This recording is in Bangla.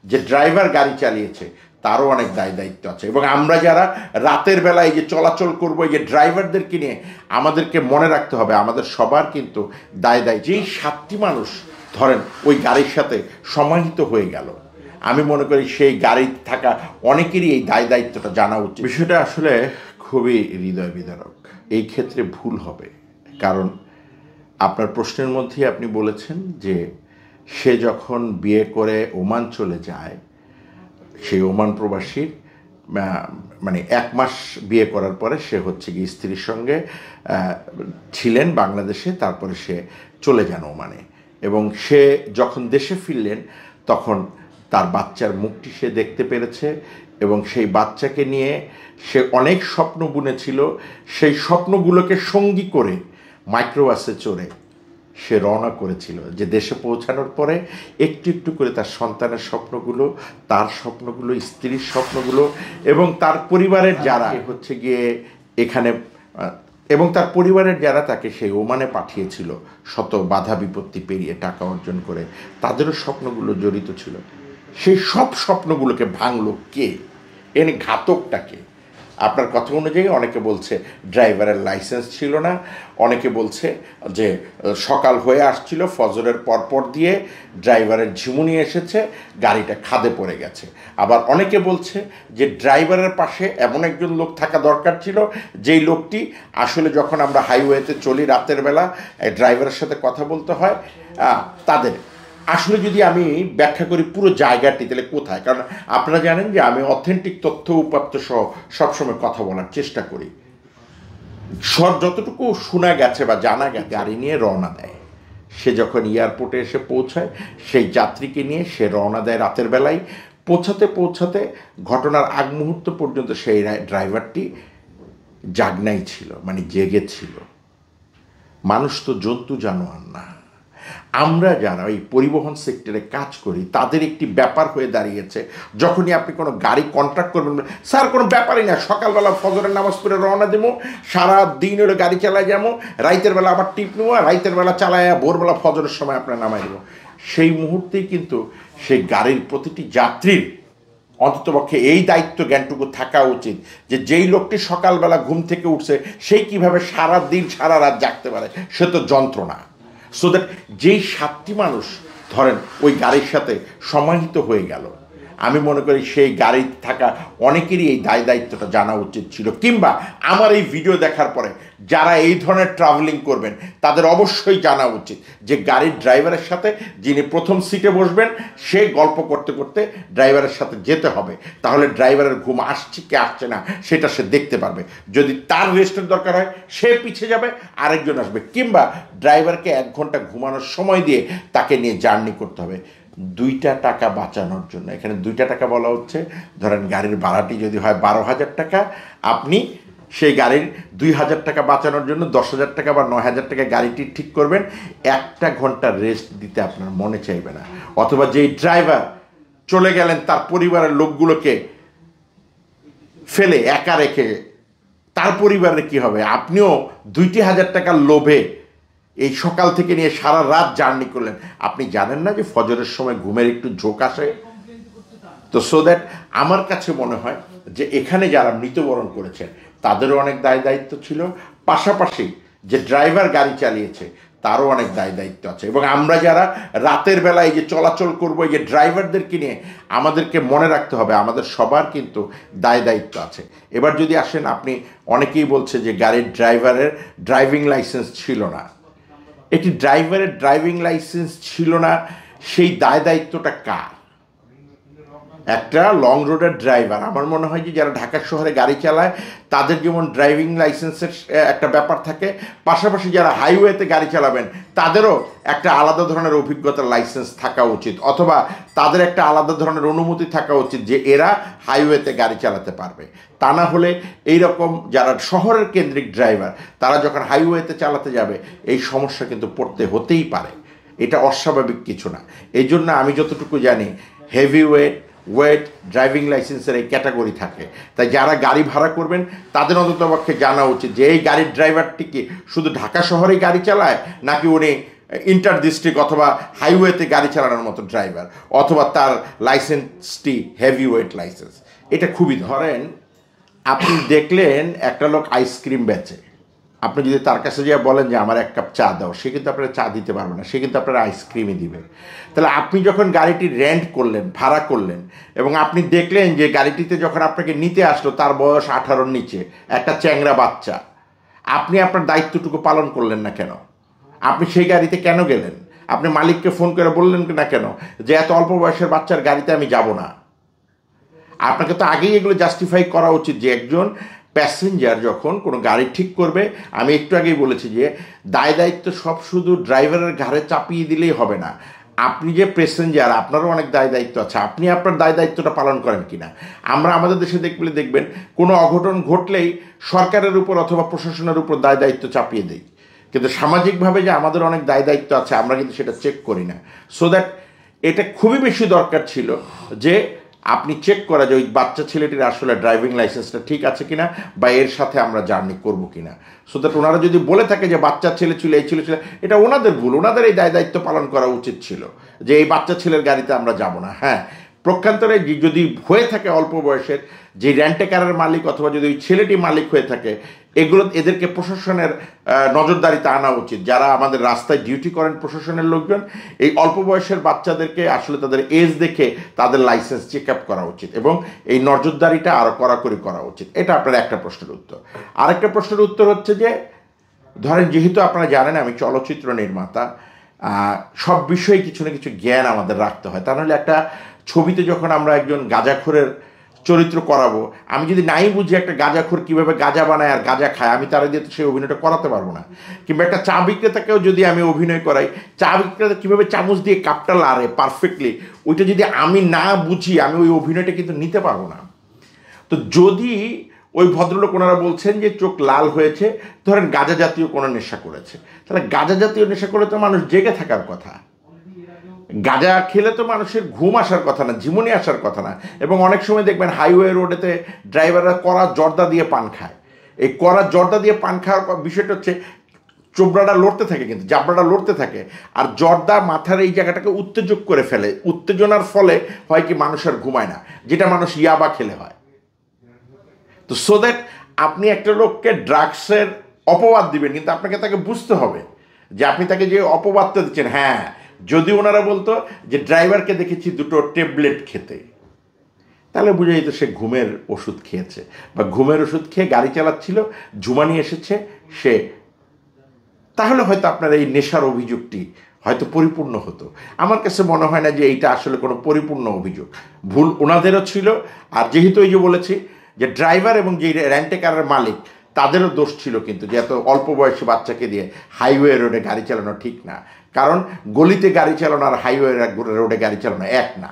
যে ড্রাইভার গাড়ি চালিয়েছে তারও অনেক দায় দায়িত্ব আছে। এবং আমরা যারা রাতের বেলায় যে চলাচল করবো এই যে ড্রাইভারদেরকে নিয়ে আমাদেরকে মনে রাখতে হবে আমাদের সবার কিন্তু দায় যেই 7টি মানুষ ধরেন ওই গাড়ির সাথে সমাহিত হয়ে গেল, আমি মনে করি সেই গাড়ি থাকা অনেকেরই এই দায় দায়িত্বটা জানা উচিত। বিষয়টা আসলে খুবই হৃদয় বিদারক। এই ক্ষেত্রে ভুল হবে, কারণ আপনার প্রশ্নের মধ্যেই আপনি বলেছেন যে সে যখন বিয়ে করে ওমান চলে যায়, সেই ওমান প্রবাসীর মানে 1 মাস বিয়ে করার পরে সে হচ্ছে কি স্ত্রীর সঙ্গে ছিলেন বাংলাদেশে, তারপরে সে চলে যান ওমানে। এবং সে যখন দেশে ফিরলেন তখন তার বাচ্চার মুখটি সে দেখতে পেরেছে এবং সেই বাচ্চাকে নিয়ে সে অনেক স্বপ্ন বুনেছিল। সেই স্বপ্নগুলোকে সঙ্গী করে মাইক্রোবাসে চড়ে সে রওনা করেছিল, যে দেশে পৌঁছানোর পরে একটু একটু করে তার সন্তানের স্বপ্নগুলো, তার স্বপ্নগুলো, স্ত্রীর স্বপ্নগুলো এবং তার পরিবারের যারা হচ্ছে গিয়ে এখানে এবং তার পরিবারের যারা তাকে সেই ওমানে পাঠিয়েছিল শত বাধা বিপত্তি পেরিয়ে টাকা অর্জন করে, তাদেরও স্বপ্নগুলো জড়িত ছিল। সেই সব স্বপ্নগুলোকে ভাঙলো কে? এনে ঘাতকটাকে। আপনার কথা অনুযায়ী অনেকে বলছে ড্রাইভারের লাইসেন্স ছিল না, অনেকে বলছে যে সকাল হয়ে আসছিল, ফজরের পরপর দিয়ে ড্রাইভারের ঝিমুনি এসেছে, গাড়িটা খাদে পড়ে গেছে। আবার অনেকে বলছে যে ড্রাইভারের পাশে এমন একজন লোক থাকা দরকার ছিল, যেই লোকটি আসলে যখন আমরা হাইওয়েতে চলি রাতের বেলা ড্রাইভারের সাথে কথা বলতে হয় তাদের। আসলে যদি আমি ব্যাখ্যা করি পুরো জায়গাটি, তাহলে কোথায়? কারণ আপনারা জানেন যে আমি অথেন্টিক তথ্য উপাত্ত সহ সবসময় কথা বলার চেষ্টা করি। যতটুকু শোনা গেছে বা জানা গেছে, গাড়ি নিয়ে রওনা দেয়। সে যখন এয়ারপোর্টে এসে পৌঁছায়, সেই যাত্রীকে নিয়ে সে রওনা দেয় রাতের বেলায়। পৌঁছাতে ঘটনার আগ মুহূর্ত পর্যন্ত সেই ড্রাইভারটি জাগনাই ছিল, মানে জেগেছিল। মানুষ তো জন্তু জানোয়ার না। আমরা যারা এই পরিবহন সেক্টরে কাজ করি তাদের একটি ব্যাপার হয়ে দাঁড়িয়েছে, যখনই আপনি কোনো গাড়ি কন্ট্রাক্ট করবেন, স্যার কোনো ব্যাপারই না, সকালবেলা ফজরের নামাজ পড়ে রওনা দেবো, সারা দিন ওটা গাড়ি চালায় যাবো, রাইতের বেলা আবার টিপ নেবো, রাইতের বেলা চালায় ভোরবেলা ফজরের সময় আপনার নামাই দেবো। সেই মুহূর্তেই কিন্তু সেই গাড়ির প্রতিটি যাত্রীর অন্ততপক্ষে এই দায়িত্ব জ্ঞানটুকু থাকা উচিত যে যেই লোকটি সকালবেলা ঘুম থেকে উঠছে সেই কিভাবে সারা দিন সারা রাত জাগতে পারে, সে তো যন্ত্রণা। সো দ্যাট যেই 7টি মানুষ ধরেন ওই গাড়ির সাথে সমাহিত হয়ে গেল, আমি মনে করি সেই গাড়ি থাকা অনেকেরই এই দায় দায়িত্বটা জানা উচিত ছিল। কিংবা আমার এই ভিডিও দেখার পরে যারা এই ধরনের ট্রাভেলিং করবেন তাদের অবশ্যই জানা উচিত যে গাড়ির ড্রাইভারের সাথে যিনি প্রথম সিটে বসবেন সে গল্প করতে করতে ড্রাইভারের সাথে যেতে হবে। তাহলে ড্রাইভারের ঘুম আসছে কি আসছে না সেটা সে দেখতে পারবে। যদি তার রেস্টের দরকার হয় সে পিছিয়ে যাবে, আরেকজন আসবে। কিংবা ড্রাইভারকে 1 ঘন্টা ঘুমানোর সময় দিয়ে তাকে নিয়ে জার্নি করতে হবে 2টা টাকা বাঁচানোর জন্য। এখানে 2টা টাকা বলা হচ্ছে, ধরেন গাড়ির ভাড়াটি যদি হয় 12,000 টাকা, আপনি সেই গাড়ির 2,000 টাকা বাঁচানোর জন্য 10,000 টাকা বা 9,000 টাকা গাড়িটি ঠিক করবেন। 1 ঘন্টা রেস্ট দিতে আপনার মনে চাইবে না। অথবা যেই ড্রাইভার চলে গেলেন তার পরিবারের লোকগুলোকে ফেলে একা রেখে, তার পরিবারের কি হবে? আপনিও 2,000 টাকার লোভে এই সকাল থেকে নিয়ে সারা রাত জার্নি করলেন। আপনি জানেন না যে ফজরের সময় ঘুমের একটু ঝোঁক আসে? তো সো দ্যাট আমার কাছে মনে হয় যে এখানে যারা মৃত্যুবরণ করেছেন তাদেরও অনেক দায় দায়িত্ব ছিল, পাশাপাশি যে ড্রাইভার গাড়ি চালিয়েছে তারও অনেক দায় দায়িত্ব আছে। এবং আমরা যারা রাতের বেলায় যে চলাচল করবো এই যে ড্রাইভারদেরকে নিয়ে আমাদেরকে মনে রাখতে হবে আমাদের সবার কিন্তু দায় দায়িত্ব আছে। এবার যদি আসেন, আপনি অনেকেই বলছে যে গাড়ির ড্রাইভারের ড্রাইভিং লাইসেন্স ছিল না। একটি ড্রাইভারের ড্রাইভিং লাইসেন্স ছিল না, সেই দায় দায়িত্বটা কার? একটা লং রোডের ড্রাইভার, আমার মনে হয় যে যারা ঢাকা শহরে গাড়ি চালায় তাদের যেমন ড্রাইভিং লাইসেন্সের একটা ব্যাপার থাকে, পাশাপাশি যারা হাইওয়েতে গাড়ি চালাবেন তাদেরও একটা আলাদা ধরনের অভিজ্ঞতার লাইসেন্স থাকা উচিত, অথবা তাদের একটা আলাদা ধরনের অনুমতি থাকা উচিত যে এরা হাইওয়েতে গাড়ি চালাতে পারবে। তা না হলে এইরকম যারা শহরের কেন্দ্রিক ড্রাইভার তারা যখন হাইওয়েতে চালাতে যাবে এই সমস্যা কিন্তু পড়তে হতেই পারে। এটা অস্বাভাবিক কিছু না। এই জন্য আমি যতটুকু জানি হেভি ওয়েট ড্রাইভিং লাইসেন্সের এই ক্যাটাগরি থাকে। তাই যারা গাড়ি ভাড়া করবেন তাদের অন্ততপক্ষে জানা উচিত যে এই গাড়ির ড্রাইভারটি কি শুধু ঢাকা শহরেই গাড়ি চালায় নাকি উনি ইন্টার ডিস্ট্রিক্ট অথবা হাইওয়েতে গাড়ি চালানোর মতো ড্রাইভার, অথবা তার লাইসেন্সটি হেভি ওয়েট লাইসেন্স। এটা খুবই, ধরেন আপনি দেখলেন একটা লোক আইসক্রিম বেচে, আপনি যদি তার কাছে গিয়ে বলেন যে আমার এক কাপ চা দাও, সে কিন্তু আপনার চা দিতে পারবে না, সে কিন্তু আপনার আইসক্রিমই দিবে। তাহলে আপনি যখন গাড়িটি রেন্ট করলেন, ভাড়া করলেন, এবং আপনি দেখলেন যে গাড়িটিতে যখন আপনাকে নিতে আসলো তার বয়স 18-র নিচে, একটা চ্যাংরা বাচ্চা, আপনি আপনার দায়িত্বটুকু পালন করলেন না কেন? আপনি সেই গাড়িতে কেন গেলেন? আপনি মালিককে ফোন করে বললেন না কেন যে এত অল্প বয়সের বাচ্চার গাড়িতে আমি যাব না? আপনাকে তো আগেই এগুলো জাস্টিফাই করা উচিত যে একজন প্যাসেঞ্জার যখন কোনো গাড়ি ঠিক করবে, আমি একটু আগেই বলেছি যে দায় দায়িত্ব সব শুধু ড্রাইভারের ঘাড়ে চাপিয়ে দিলেই হবে না। আপনি যে প্যাসেঞ্জার, আপনারও অনেক দায় দায়িত্ব আছে, আপনি আপনার দায় দায়িত্বটা পালন করেন কিনা। আমরা আমাদের দেশে দেখবেন কোনো অঘটন ঘটলেই সরকারের উপর অথবা প্রশাসনের উপর দায় দায়িত্ব চাপিয়ে দেই, কিন্তু সামাজিকভাবে যে আমাদের অনেক দায় দায়িত্ব আছে আমরা কিন্তু সেটা চেক করি না। সো দ্যাট এটা খুবই বেশি দরকার ছিল যে আপনি চেক করা যে ওই বাচ্চা ছেলেটির আসলে ড্রাইভিং লাইসেন্সটা ঠিক আছে কিনা, বা এর সাথে আমরা জার্নি করবো কিনা। সো দ্যাট ওনারা যদি বলে থাকে যে বাচ্চা ছেলে ছিল, এই ছিল, এটা ওনাদের ভুল, ওনাদের এই দায় দায়িত্ব পালন করা উচিত ছিল যে এই বাচ্চা ছেলের গাড়িতে আমরা যাব না। হ্যাঁ, প্রক্ষান্তরে যদি হয়ে থাকে অল্প বয়সের যে রেন্টে কারের মালিক, অথবা যদি ওই ছেলেটি মালিক হয়ে থাকে, এদেরকে প্রশাসনের নজরদারিতে আনা উচিত। যারা আমাদের রাস্তায় ডিউটি করেন প্রশাসনের লোকজন, এই অল্প বয়সের বাচ্চাদেরকে আসলে তাদের এজ দেখে তাদের লাইসেন্স চেক আপ করা উচিত, এবং এই নজরদারিটা আরও কড়াকড়ি করা উচিত। এটা আপনার একটা প্রশ্নের উত্তর। আরেকটা প্রশ্নের উত্তর হচ্ছে যে, ধরেন যেহেতু আপনারা জানেন আমি চলচ্চিত্র নির্মাতা, সব বিষয়ে কিছু না কিছু জ্ঞান আমাদের রাখতে হয়, তা নাহলে একটা ছবিতে যখন আমরা একজন গাঁজাখোরের চরিত্র করাবো, আমি যদি নাই বুঝি একটা গাঁজাখোর কীভাবে গাঁজা বানায় আর গাঁজা খায়, আমি তারা দিয়ে তো সেই অভিনয়টা করাতে পারবো না। কিংবা একটা চা বিক্রেতাকেও যদি আমি অভিনয় করাই, চা বিক্রেতা কীভাবে চামচ দিয়ে কাপটা লাড়ে পারফেক্টলি, ওইটা যদি আমি না বুঝি, আমি ওই অভিনয়টা কিন্তু নিতে পারবো না। তো যদি ওই ভদ্রলোক ওনারা বলছেন যে চোখ লাল হয়েছে, ধরেন গাঁজা জাতীয় কোনো নেশা করেছে, তাহলে গাঁজা জাতীয় নেশা করলে তো মানুষ জেগে থাকার কথা, গাঁজা খেলে তো মানুষের ঘুম আসার কথা না, জীবনে আসার কথা না। এবং অনেক সময় দেখবেন হাইওয়ে রোডেতে ড্রাইভাররা কড়া জর্দা দিয়ে পান খায়। এই কড়া জর্দা দিয়ে পান খাওয়ার বিষয়টা হচ্ছে চোবড়াটা লড়তে থাকে, কিন্তু জাবড়াটা লড়তে থাকে, আর জর্দা মাথার এই জায়গাটাকে উত্তেজক করে ফেলে। উত্তেজনার ফলে হয় কি, মানুষের ঘুমায় না, যেটা মানুষ ইয়াবা খেলে হয়। তো সো দ্যাট আপনি একটা লোককে ড্রাগসের অপবাদ দিবেন, কিন্তু আপনাকে তাকে বুঝতে হবে যে আপনি তাকে যে অপবাদটা দিচ্ছেন। হ্যাঁ, যদি ওনারা বলতো যে ড্রাইভারকে দেখেছি 2টো ট্যাবলেট খেতে, তাহলে বুঝে যেত সে ঘুমের ওষুধ খেয়েছে, বা ঘুমের ওষুধ খেয়ে গাড়ি চালাচ্ছিল, ঝুমানি এসেছে সে, তাহলে হয়তো আপনার এই নেশার অভিযোগটি হয়তো পরিপূর্ণ হতো। আমার কাছে মনে হয় না যে এইটা আসলে কোনো পরিপূর্ণ অভিযোগ, ভুল ওনাদেরও ছিল। আর যেহেতু এই যে বলেছি যে ড্রাইভার এবং যে রেন্টে কারের মালিক, তাদেরও দোষ ছিল কিন্তু, যে এত অল্প বয়সী বাচ্চাকে দিয়ে হাইওয়ে রোডে গাড়ি চালানো ঠিক না। কারণ গলিতে গাড়ি চালানো আর হাইওয়ে রোডে গাড়ি চালানো এক না।